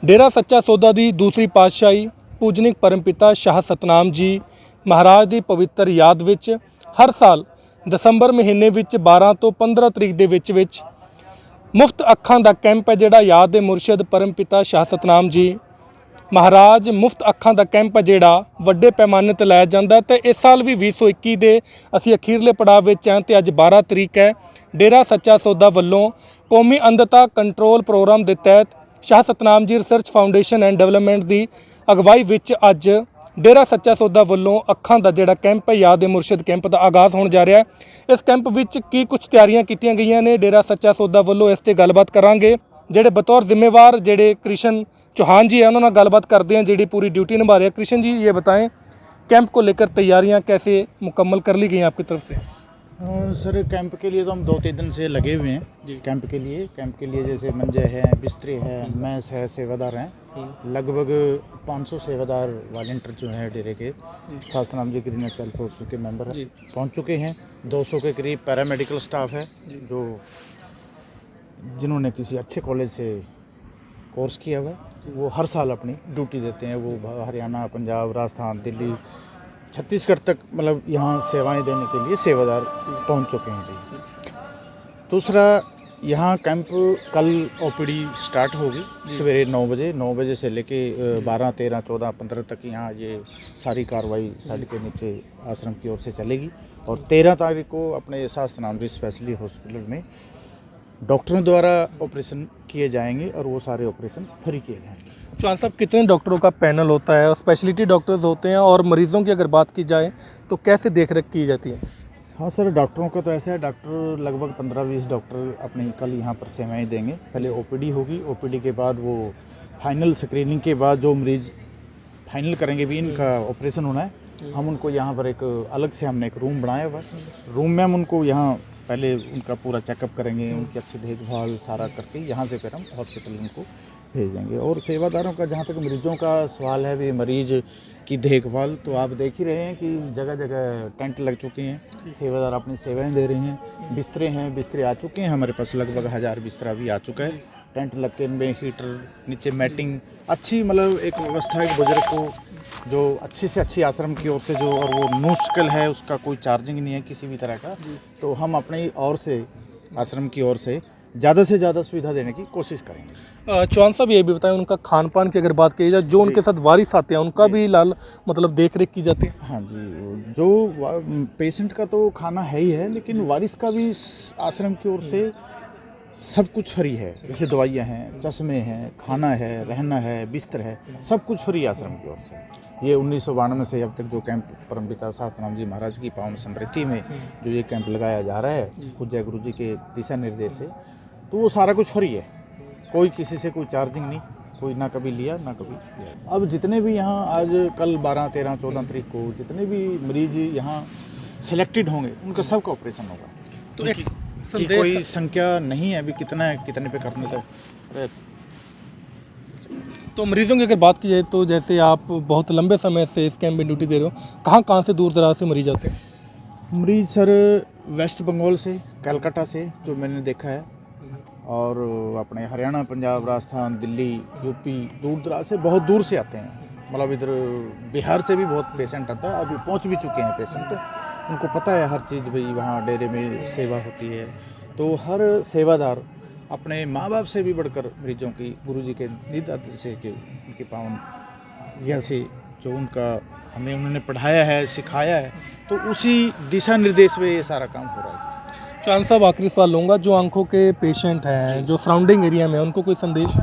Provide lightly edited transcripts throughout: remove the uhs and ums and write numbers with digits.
डेरा सच्चा सौदा ਦੀ ਦੂਸਰੀ ਪਾਤਸ਼ਾਹੀ ਪੂਜਨਿਕ ਪਰਮਪਿਤਾ ਸ਼ਾਹ ਸਤਨਾਮ ਜੀ ਮਹਾਰਾਜ ਦੀ ਪਵਿੱਤਰ ਯਾਦ ਵਿੱਚ ਹਰ ਸਾਲ ਦਸੰਬਰ ਮਹੀਨੇ ਵਿੱਚ 12 ਤੋਂ 15 ਤਰੀਕ ਦੇ ਵਿੱਚ ਮੁਫਤ ਅੱਖਾਂ ਦਾ ਕੈਂਪ ਹੈ ਜਿਹੜਾ ਯਾਦ ਦੇ ਮੁਰਸ਼ਿਦ ਪਰਮਪਿਤਾ ਸ਼ਾਹ ਸਤਨਾਮ ਜੀ ਮਹਾਰਾਜ ਮੁਫਤ ਅੱਖਾਂ ਦਾ ਕੈਂਪ ਹੈ ਜਿਹੜਾ ਵੱਡੇ ਪੈਮਾਨੇ ਤੇ ਲਾਇਆ ਜਾਂਦਾ ਤੇ ਇਸ ਸਾਲ ਵੀ 2021 ਦੇ ਅਸੀਂ ਅਖੀਰਲੇ ਪੜਾਅ ਵਿੱਚ ਹਾਂ ਤੇ ਅੱਜ 12 ਤਰੀਕ ਹੈ। डेरा सच्चा सौदा ਵੱਲੋਂ ਕੌਮੀ ਅੰਧਤਾ ਕੰਟਰੋਲ ਪ੍ਰੋਗਰਾਮ ਦੇ ਤਹਿਤ ਸ਼ਾਹ ਸਤਨਾਮ ਜੀ ਰਿਸਰਚ ਫਾਊਂਡੇਸ਼ਨ ਐਂਡ ਡਿਵੈਲਪਮੈਂਟ ਦੀ ਅਗਵਾਈ ਵਿੱਚ ਅੱਜ डेरा सच्चा सौदा ਵੱਲੋਂ ਅੱਖਾਂ ਦਾ ਜਿਹੜਾ ਕੈਂਪ ਹੈ ਯਾਦ ਦੇ ਮੁਰਸ਼ਿਦ ਕੈਂਪ ਦਾ ਆਗਾਜ਼ ਹੋਣ ਜਾ ਰਿਹਾ ਹੈ। ਇਸ ਕੈਂਪ ਵਿੱਚ ਕੀ ਕੁਝ ਤਿਆਰੀਆਂ ਕੀਤੀਆਂ ਗਈਆਂ ਨੇ डेरा सच्चा सौदा ਵੱਲੋਂ ਇਸ ਤੇ ਗੱਲਬਾਤ ਕਰਾਂਗੇ। ਜਿਹੜੇ ਬਤੌਰ ਜ਼ਿੰਮੇਵਾਰ ਜਿਹੜੇ कृष्ण चौहान जी है उन्होंने गलबात करते हैं जी पूरी ड्यूटी निभा रहे हैं। कृष्ण जी ये बताएं कैंप को लेकर तैयारियां कैसे मुकम्मल कर ली गई हैं आपकी तरफ से? सर कैंप के लिए तो हम 2-3 दिन से लगे हुए हैं कैंप के लिए जैसे मंजे हैं, बिस्तरे हैं, मैस है, सेवादार हैं। लगभग 500 सेवादार वॉलंटियर जो हैं डेरे के Satnam ji greenish welfare force के मेंबर हैं पहुंच चुके हैं। 200 के करीब पैरामेडिकल स्टाफ है जो जिन्होंने किसी अच्छे कॉलेज से कोर्स किया हुआ है। वो हर साल अपनी ड्यूटी देते हैं। वो हरियाणा, पंजाब, राजस्थान, दिल्ली, छत्तीसगढ़ तक मतलब यहाँ सेवाएं देने के लिए सेवादार पहुँच चुके हैं जी। दूसरा यहाँ कैंप कल ओपीडी स्टार्ट होगी सवेरे 9 बजे से लेके 12, 13, 14, 15 तक यहाँ ये सारी कार्रवाई साड़ी के नीचे आश्रम की ओर से चलेगी। और 13 तारीख को अपने सतनाम जी स्पेशलिटी हॉस्पिटल में डॉक्टरों द्वारा ऑपरेशन किए जाएंगे और वो सारे ऑपरेशन फ्री किए जाएंगे। चौहान साहब कितने डॉक्टरों का पैनल होता है और स्पेशलिटी डॉक्टर्स होते हैं और मरीज़ों की अगर बात की जाए तो कैसे देख रेख की जाती है? हाँ सर, डॉक्टरों का तो ऐसा है, डॉक्टर लगभग 15-20 डॉक्टर अपनी कल यहाँ पर सेवाएं देंगे। पहले ओपीडी होगी, ओपीडी के बाद वो फाइनल स्क्रीनिंग के बाद जो मरीज़ फाइनल करेंगे भी इनका ऑपरेशन होना है, हम उनको यहाँ पर एक अलग से हमने एक रूम बनाया हुआ है। रूम में हम उनको यहाँ पहले उनका पूरा चेकअप करेंगे, उनकी अच्छी देखभाल सारा करके यहाँ से फिर हम हॉस्पिटल उनको भेज देंगे। और सेवादारों का जहाँ तक मरीजों का सवाल है, भी मरीज़ की देखभाल तो आप देख ही रहे हैं कि जगह जगह टेंट लग चुके हैं, सेवादार अपनी सेवाएं दे रहे हैं। बिस्तरे आ चुके हैं, हमारे पास लगभग 1000 बिस्तरा भी आ चुका है। टेंट लग के इनमें हीटर, नीचे मैटिंग, अच्छी मतलब एक व्यवस्था है। बुजुर्ग को जो अच्छी से अच्छी आश्रम की ओर से जो, और वो मुश्किल है उसका कोई चार्जिंग नहीं है किसी भी तरह का, तो हम अपनी ओर से आश्रम की ओर से ज़्यादा से ज़्यादा सुविधा देने की कोशिश करेंगे। चौहान साहब ये भी बताएं उनका खान पान की अगर बात की जाए, जो उनके साथ वारिस आते हैं उनका भी मतलब देख रेख की जाती है? हाँ जी, जो पेशेंट का तो खाना है ही है, लेकिन वारिस का भी आश्रम की ओर से सब कुछ फ्री है। जैसे दवाइयाँ हैं, चश्मे हैं, खाना है, रहना है, बिस्तर है, सब कुछ फ्री आश्रम की ओर से। ये 1992 से अब तक जो कैंप परमपिता सतनाम जी महाराज की पावन स्मृति में जो ये कैंप लगाया जा रहा है पूज्य गुरु जी के दिशा निर्देश से, तो वो सारा कुछ फ्री है। कोई किसी से कोई चार्जिंग नहीं, कोई ना कभी लिया ना कभी लिया। अब जितने भी यहाँ आज कल 12, 13, 14 तारीख को जितने भी मरीज यहाँ सिलेक्टेड होंगे उनका सबका ऑपरेशन होगा। तो कि कोई संख्या नहीं है अभी कितना है, कितने पे करने तक। तो मरीज़ों की अगर बात की जाए तो जैसे आप बहुत लंबे समय से इस कैंप में ड्यूटी दे रहे हो, कहाँ से दूर दराज से मरीज आते हैं? मरीज सर वेस्ट बंगाल से, कलकत्ता से जो मैंने देखा है, और अपने हरियाणा, पंजाब, राजस्थान, दिल्ली, यूपी, दूर दराज से बहुत दूर से आते हैं। मतलब इधर बिहार से भी बहुत पेशेंट आता है, अभी पहुंच भी चुके हैं पेशेंट। उनको पता है हर चीज़, भाई वहाँ डेरे में सेवा होती है। तो हर सेवादार अपने माँ बाप से भी बढ़कर मरीजों की गुरु जी के निर्देश के उनके पावन ज्ञा से जो उनका हमें उन्होंने पढ़ाया है, सिखाया है, तो उसी दिशा निर्देश में ये सारा काम हो रहा है। चौहान साहब आखिरी सवाल लूँगा, जो आंखों के पेशेंट हैं जो सराउंडिंग एरिया में, उनको कोई संदेश?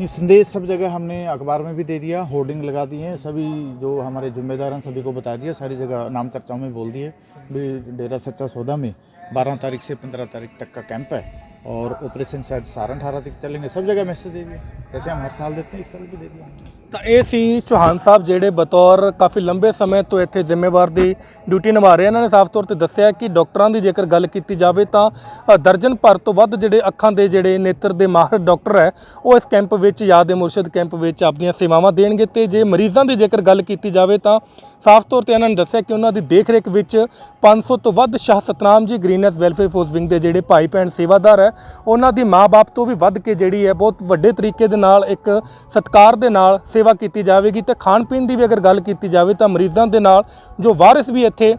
ये संदेश सब जगह हमने अखबार में भी दे दिया, होर्डिंग लगा दिए हैं, सभी जो हमारे जिम्मेदार हैं सभी को बता दिया, सारी जगह नाम चर्चाओं में बोल दिए। भी डेरा सच्चा सौदा में 12 तारीख से 15 तारीख तक का कैंप है और ऑपरेशन शायद 17-18 तक चलेंगे। सब जगह मैसेज दे दिया, जैसे हम हर साल देते हैं इस साल भी दे दिया। ਤਾਂ ਇਹ ਸੀ ਚੌਹਾਨ ਸਾਹਿਬ ਜਿਹੜੇ ਬਤੌਰ ਕਾਫੀ ਲੰਬੇ ਸਮੇਂ ਤੋਂ ਇੱਥੇ ਜ਼ਿੰਮੇਵਾਰ ਦੀ ਡਿਊਟੀ ਨਿਭਾ ਰਹੇ ਇਹਨਾਂ ਨੇ ਸਾਫ਼ ਤੌਰ ਤੇ ਦੱਸਿਆ ਕਿ ਡਾਕਟਰਾਂ ਦੀ ਜੇਕਰ ਗੱਲ ਕੀਤੀ ਜਾਵੇ ਤਾਂ ਦਰਜਨ ਭਰ ਤੋਂ ਵੱਧ ਜਿਹੜੇ ਅੱਖਾਂ ਦੇ ਜਿਹੜੇ ਨੇਤਰ ਦੇ ਮਾਹਰ ਡਾਕਟਰ ਹੈ ਉਹ ਇਸ ਕੈਂਪ ਵਿੱਚ ਯਾਦ ਮੁਰਸ਼ਦ ਕੈਂਪ ਵਿੱਚ ਆਪਣੀਆਂ ਸੇਵਾਵਾਂ ਦੇਣਗੇ ਤੇ ਜੇ ਮਰੀਜ਼ਾਂ ਦੀ ਜੇਕਰ ਗੱਲ ਕੀਤੀ ਜਾਵੇ ਤਾਂ ਸਾਫ਼ ਤੌਰ ਤੇ ਇਹਨਾਂ ਨੇ ਦੱਸਿਆ ਕਿ ਉਹਨਾਂ ਦੀ ਦੇਖ-ਰੇਖ ਵਿੱਚ 500 ਤੋਂ ਵੱਧ ਸ਼ਾਹ ਸਤਨਾਮ ਜੀ ਗ੍ਰੀਨੈਸ ਵੈਲਫੇਅਰ ਫੋਰਸ ਵਿੰਗ ਦੇ ਜਿਹੜੇ ਭਾਈ ਭੈਣ ਸੇਵਾਦਾਰ ਹੈ ਉਹਨਾਂ ਦੀ ਮਾਂ-ਬਾਪ ਤੋਂ ਵੀ ਵੱਧ ਕੇ ਜਿਹੜੀ ਹੈ ਬਹੁਤ ਵੱਡੇ ਤਰੀਕੇ ਦੇ ਨਾਲ ਇੱਕ ਸਤਿਕਾਰ ਦੇ ਨਾਲ ਸੇਵਾ ਕੀਤੀ ਜਾਵੇਗੀ ਤੇ ਖਾਣ ਪੀਣ ਦੀ ਵੀ ਅਗਰ ਗੱਲ ਕੀਤੀ ਜਾਵੇ ਤਾਂ ਮਰੀਜ਼ਾਂ ਦੇ ਨਾਲ ਜੋ ਵਾਰਿਸ ਵੀ ਇੱਥੇ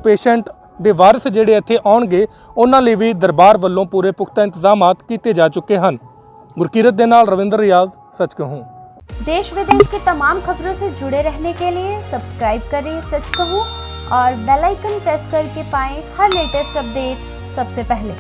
ਪੇਸ਼ੈਂਟ ਦੇ ਵਾਰਿਸ ਜਿਹੜੇ ਇੱਥੇ ਆਉਣਗੇ ਉਹਨਾਂ ਲਈ ਵੀ ਦਰਬਾਰ ਵੱਲੋਂ ਪੂਰੇ ਪੁਖਤਾ ਇੰਤਜ਼ਾਮਾਤ ਕੀਤੇ ਜਾ ਚੁੱਕੇ ਹਨ। ਗੁਰਕੀਰਤ ਦੇ ਨਾਲ ਰਵਿੰਦਰ ਰਿਆਜ਼, सच कहूं। देश विदेश की तमाम खबरों से जुड़े रहने के लिए सब्सक्राइब करें सच कहूं और बेल आइकन प्रेस करके पाएं हर लेटेस्ट अपडेट सबसे पहले।